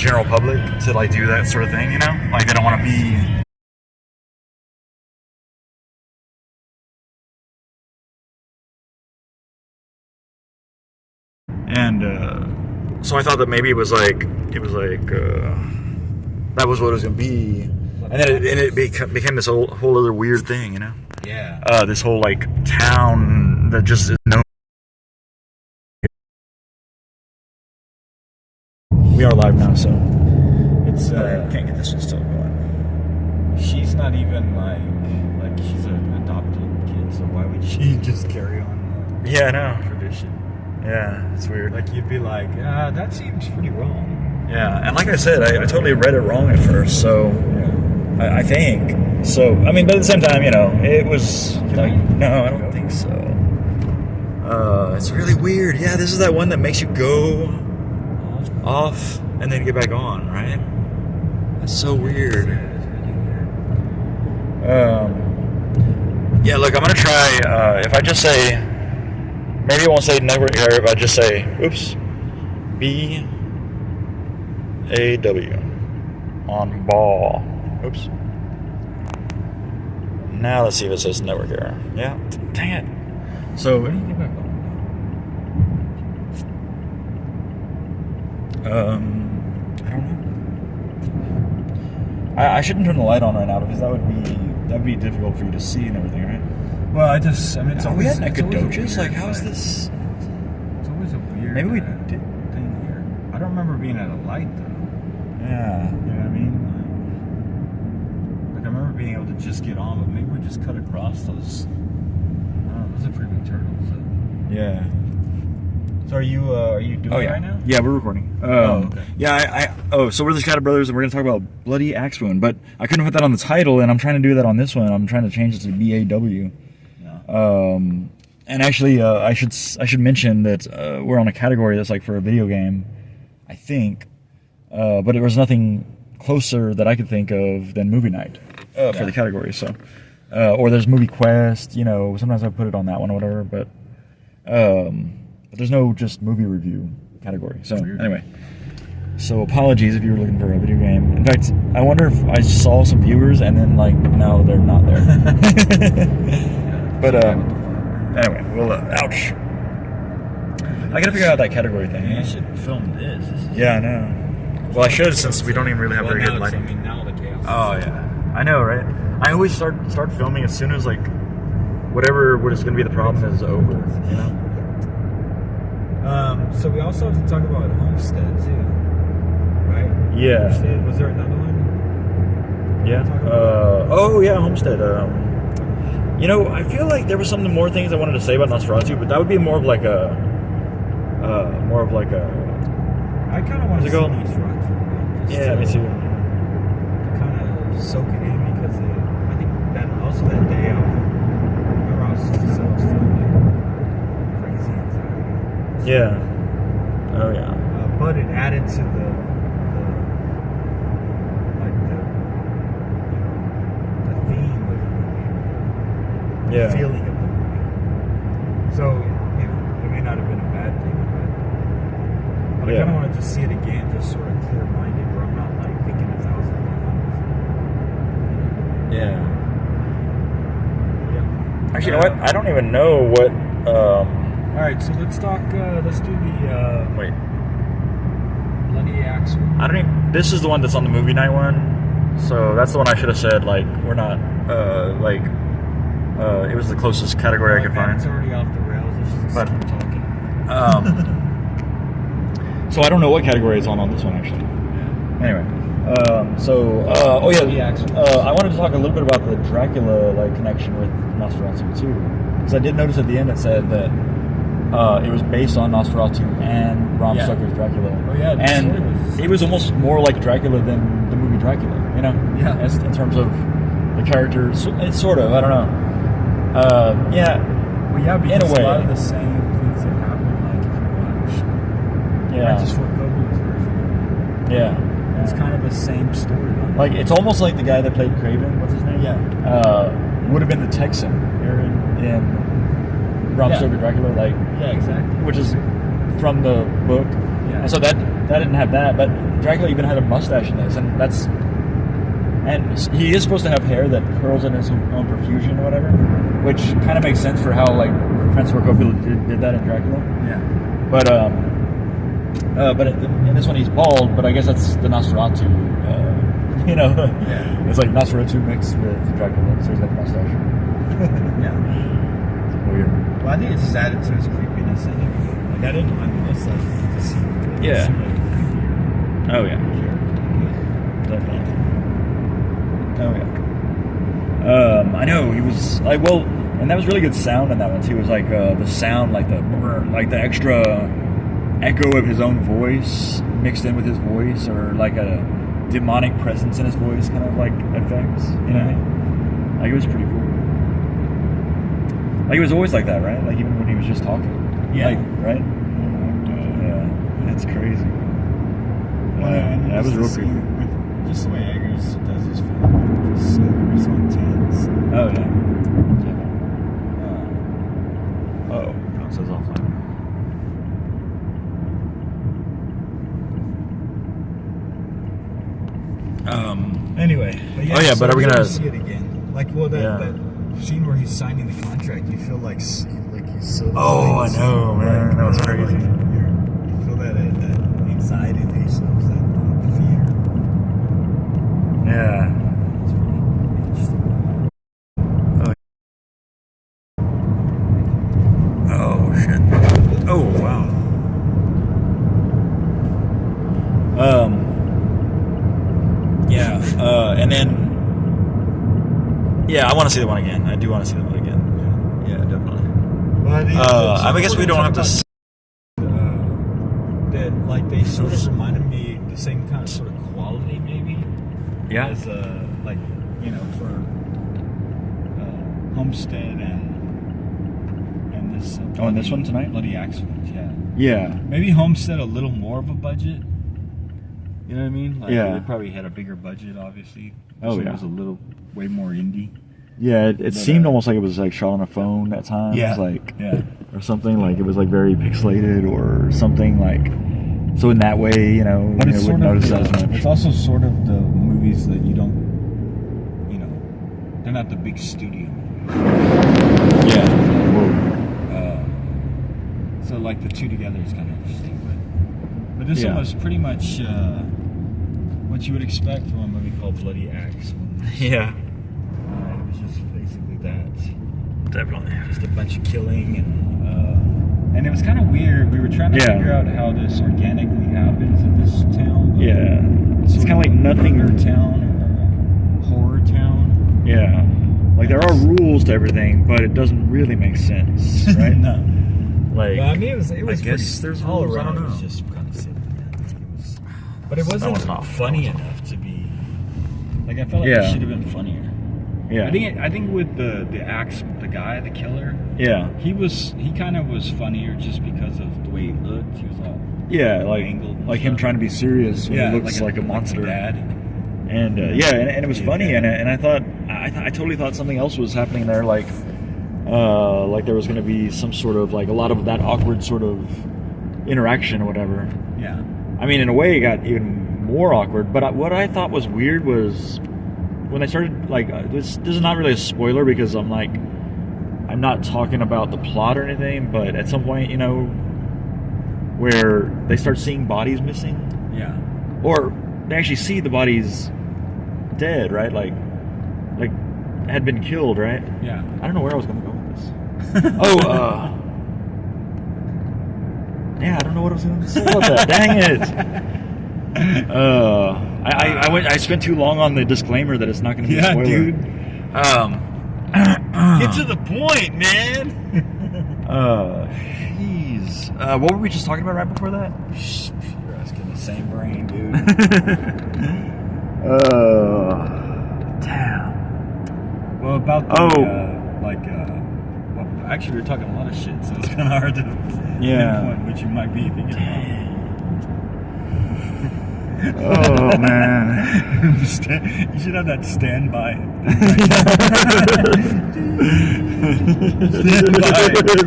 general public to like do that sort of thing, you know? Like they don't want to be. And so I thought that maybe it was like that was what it was gonna be, and then it became this whole other weird thing, you know? Yeah. This whole like town that just is known. We are live now, so It's can't get this one still going. she's not even like she's an adopted kid, so why would she just carry on Yeah, I know. tradition? Yeah, it's weird. Like you'd be like, that seems pretty wrong. Yeah, and like I said, I totally read it wrong at first, so I think so. I mean, but at the same time, you know, it was like, no, I don't think so. It's really weird. Yeah, this is that one that makes you go off and then get back on, right? That's so weird. Yeah, look, I'm gonna try. If I just say, maybe I won't say network error. If I just say, oops, BAW on ball. Oops. Now let's see if it says network error. Yeah, dang it. So, What do you think about that? I don't know. I shouldn't turn the light on right now because that'd be difficult for you to see and everything, right? Well, it's Are we always at it's always a Nacogdoches? weird, Like, how is this? It's always a weird. Maybe we did thing here. I don't remember being at a light though. Yeah. You know what I mean? Like I remember being able to just get on, but maybe we just cut across those. I don't know. Those are pretty big turtles. So. Yeah. So are you doing it right now? Yeah, we're recording. Okay. Yeah, so we're the ScatterBrothers, and we're going to talk about Bloody Axe Wound, but I couldn't put that on the title, and I'm trying to do that on this one. I'm trying to change it to BAW. Yeah. And actually, I should mention that we're on a category that's like for a video game, I think, but there was nothing closer that I could think of than movie night for the category. So, or there's movie quest. You know, sometimes I put it on that one or whatever, but there's no just movie review category. So anyway, so apologies if you were looking for a video game. In fact, I wonder if I saw some viewers and then like now they're not there. But anyway, well, ouch. I gotta figure out that category thing. You should film this. Yeah, I know. Well, I should since we don't even really have very good lighting. I mean, now the chaos. Oh yeah, I know, right? I always start filming as soon as like whatever what is going to be the problem is over. You know. So we also have to talk about Homestead too, right? Yeah. Homestead. Was there another one? Yeah. Oh yeah, Homestead. You know, I feel like there was some more things I wanted to say about Nosferatu, but that would be more of like a. I kind of want to see Nosferatu. Yeah, me too. To kind of soak it in because I think that also that day remember I was filming crazy anxiety. Yeah. Oh yeah. But it added to the theme of the movie, the feeling of the movie. So you know, it may not have been a bad thing, but I kind of want to just see it again, just sort of clear-minded, where I'm not like thinking 1,000 things. Yeah. Yeah. Actually, you know what? I don't even know what. All right, so let's talk. Let's do the Wait. Bloody Axe Wound. I don't even. This is the one that's on the movie night one. So that's the one I should have said. Like we're not. It was the closest category I could find. It's already off the rails. Let's just keep talking. So I don't know what category it's on this one actually. Anyway. I wanted to talk a little bit about the Dracula like connection with Nosferatu too, because I did notice at the end it said that it was based on Nosferatu and Bram Stoker's Dracula. Oh yeah, and it was almost more like Dracula than the movie Dracula. You know, in terms of the characters. It's sort of, I don't know. Well, yeah, because in a way. a lot of the same things that happen, like if you watch, just for Coppola's version. Yeah. It's kind of the same story. Like, it's almost like the guy that played Craven, what's his name? Would have been the Texan in Bram Stoker Dracula, like, exactly. which is from the book. Yeah. And so that that didn't have that, but Dracula even had a mustache in this, and he is supposed to have hair that curls in his own profusion or whatever, which kind of makes sense for how like Francis Ford Coppola did that in Dracula. Yeah. But in this one he's bald, but I guess that's the Nosferatu. Yeah. It's like Nosferatu mixed with Dracula, so he's got a mustache. Yeah. It's weird. Well, I think it just added to his creepiness anyway. Like I didn't mind the mustache to see. Yeah. Oh yeah. Definitely. Oh yeah. I know he was like, well, and that was really good sound in that one too. It was like the sound, like the extra echo of his own voice mixed in with his voice, or like a demonic presence in his voice, kind of like effects. You know, like it was pretty cool. Like it was always like that, right? Like even when he was just talking. Yeah. Like, right. Yeah, that's crazy. That was real creepy. Just the way Eggers does his film, just so intense. Oh yeah. Oh, it says offline. Anyway. But are we gonna see it again? Like, well, that scene where he's signing the contract, you feel like he's so. Oh, I know, man. That was crazy. You feel that anxiety that he feels, that fear. Yeah. It's really interesting. Oh shit. Oh wow. And then I want to see that one again. I do want to see that one again. Yeah, definitely. But I guess we don't have to. That like they sort of reminded me the same kind of sort of quality maybe. Yeah. As like for Homestead and this. And this one tonight? Bloody Axe Wound, yeah. Yeah. Maybe Homestead a little more of a budget. You know what I mean? Like, yeah. They probably had a bigger budget, obviously. Oh, It was a little way more indie. Yeah, it seemed almost like it was like shot on a phone at times, or something, like it was like very pixelated or something, like, so in that way, but it's wouldn't notice that as much. It's also sort of the movies that you don't, they're not the big studio movies. Yeah. So like the two together is kind of interesting, but this one was pretty much what you would expect from a movie called Bloody Axe. Yeah. It was just basically that. Definitely. Just a bunch of killing, and it was kind of weird. We were trying to figure out how this organically happens in this town. Yeah. It's kind of like nothing. Town or horror town. Yeah. Like there are rules to everything, but it doesn't really make sense, right? No. Like, I mean, it was. I guess there's all rules, around. I don't It was know. just kind of silly. But it wasn't funny enough to be. Like I felt like it should have been funnier. Yeah. I think with the axe, the guy, the killer. Yeah. He kind of was funnier just because of the way he looked. He was all angled, like him trying to be serious when he looks like a monster. Like dad. And and it was funny, and I thought I totally thought something else was happening there, like there was going to be some sort of like a lot of that awkward sort of interaction or whatever. Yeah. I mean, in a way, it got even more awkward. But what I thought was weird was when they started, like, this is not really a spoiler because I'm not talking about the plot or anything, but at some point, where they start seeing bodies missing. Yeah. Or they actually see the bodies dead, right? Like had been killed, right? Yeah. I don't know where I was going to go with this. I don't know what I was going to say about that. Dang it. I spent too long on the disclaimer that it's not going to be a spoiler. Dude. Get to the point, man. Jeez. What were we just talking about right before that? You're asking the same brain, dude. Damn. Well, about the, actually, we were talking a lot of shit, so it's kind of hard to pinpoint what you might be thinking about. Oh, man. You should have that standby.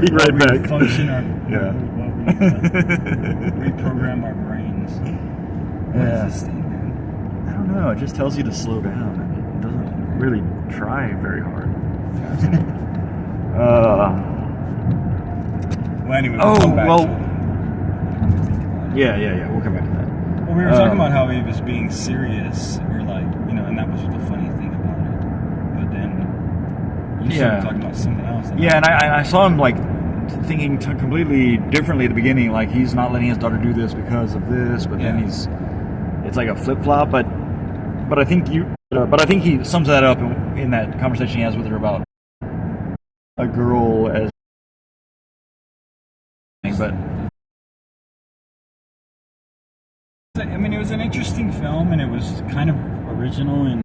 Be right back. Function our, Yeah. reprogram our brains. What is this thing, man? I don't know. It just tells you to slow down. It doesn't really try very hard. Well, anyway, we'll come back to it. Yeah. We'll come back to that. Well, we were talking about how he was being serious, or like, you know, and that was the funny thing about it. But then you started talking about something else. And I saw him like thinking completely differently at the beginning. Like he's not letting his daughter do this because of this, but then it's like a flip flop. But I think he sums that up in that conversation he has with her about a girl as. But I mean, it was an interesting film, and it was kind of original and